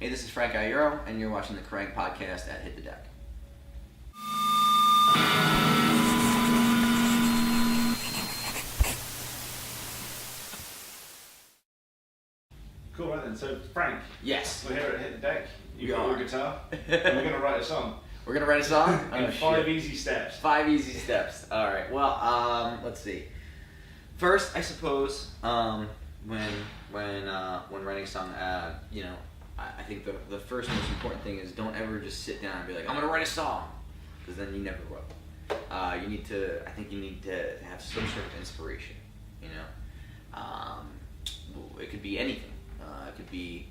Hey, this is Frank Iero, and you're watching the Kerrang podcast at Hit the Deck. Cool, right then. So, Frank. Yes. We're here at Hit the Deck. We You've got are. your guitar, and we're going to write a song. We're gonna write a song? In 5 easy steps. 5 easy steps. All right. Well, let's see. First, I suppose, when writing a song, I think the first most important thing is don't ever just sit down and be like, I'm gonna write a song, because then you never will. I think you need to have some sort of inspiration. You know, it could be anything. It could be,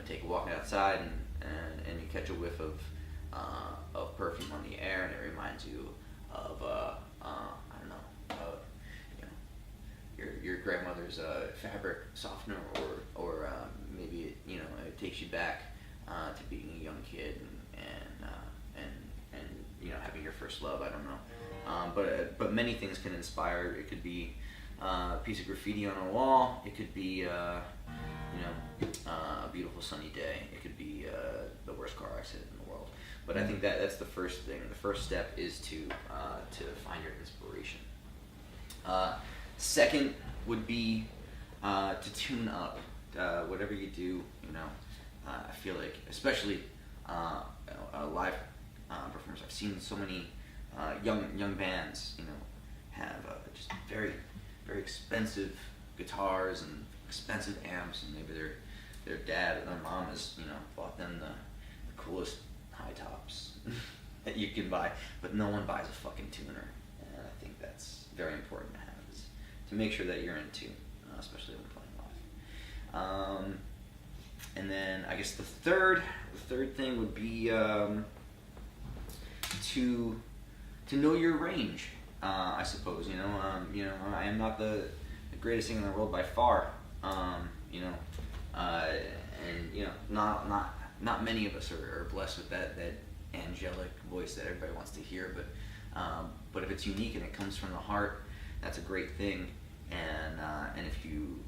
take a walk outside and you catch a whiff of perfume on the air, and it reminds you of your grandmother's fabric softener, or maybe it takes you back to being a young kid and having your first love. I don't know, but many things can inspire. It could be a piece of graffiti on a wall. It could be a beautiful sunny day. It could be the worst car accident in the world. But I think that's the first thing. The first step is to find your inspiration. Second would be to tune up. Whatever you do, I feel like, especially live performers, I've seen so many young bands, have just very, very expensive guitars and expensive amps, and maybe their dad or their mom has bought them the coolest high tops that you can buy, but no one buys a fucking tuner. And I think that's very important to have, is to make sure that you're in tune, especially when playing live. And then I guess the third thing would be to know your range. I suppose I am not the greatest singer in the world by far. Not many of us are blessed with that angelic voice that everybody wants to hear. But if it's unique and it comes from the heart, that's a great thing. And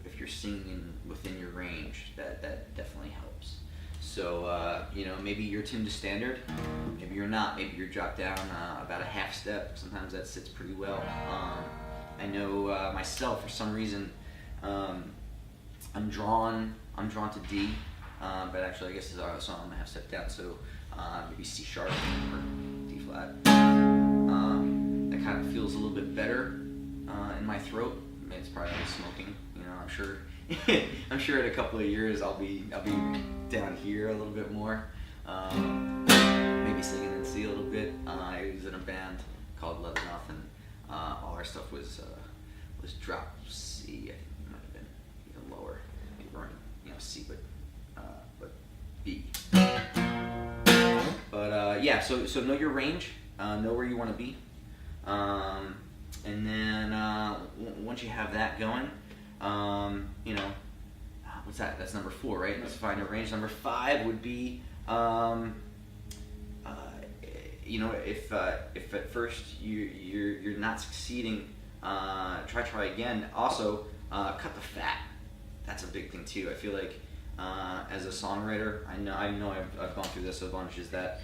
if you're singing within your range, that definitely helps. So maybe you're tuned to standard, maybe you're not. Maybe you're dropped down about a half step. Sometimes that sits pretty well. I know myself, for some reason, I'm drawn to D, but actually I guess it's a song I'm a half step down. So maybe C sharp or D flat. That kind of feels a little bit better in my throat. It's probably like smoking. I'm sure in a couple of years I'll be down here a little bit more. Maybe singing in C a little bit. I was in a band called Legendado, and all our stuff was drop C. I think it might have been even lower. We weren't C, but B. But yeah, so know your range. Know where you want to be. And then once you have that going, what's that? That's number 4, right? Let's find your range. Number 5 would be, if at first you're not succeeding, try again. Also, cut the fat. That's a big thing too. I feel like as a songwriter, I know I've gone through this a bunch. Is that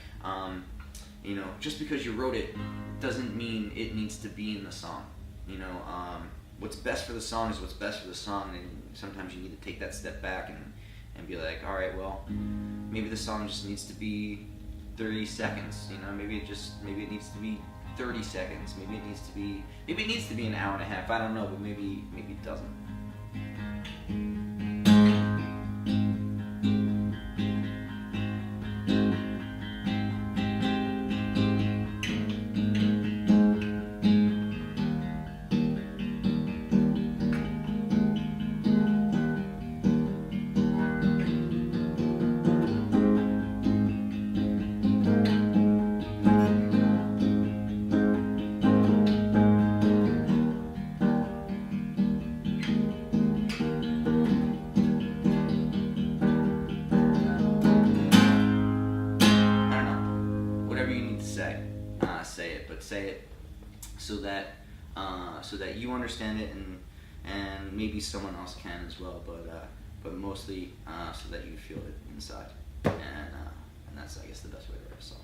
just because you wrote it doesn't mean it needs to be in the song. What's best for the song is what's best for the song, and sometimes you need to take that step back and be like, all right, well, maybe the song just needs to be 30 seconds. Maybe it needs to be 30 seconds. Maybe it needs to be an hour and a half. I don't know, but maybe it doesn't. Say it so that you understand it, and maybe someone else can as well, but mostly so that you feel it inside, and that's, I guess, the best way to write a song.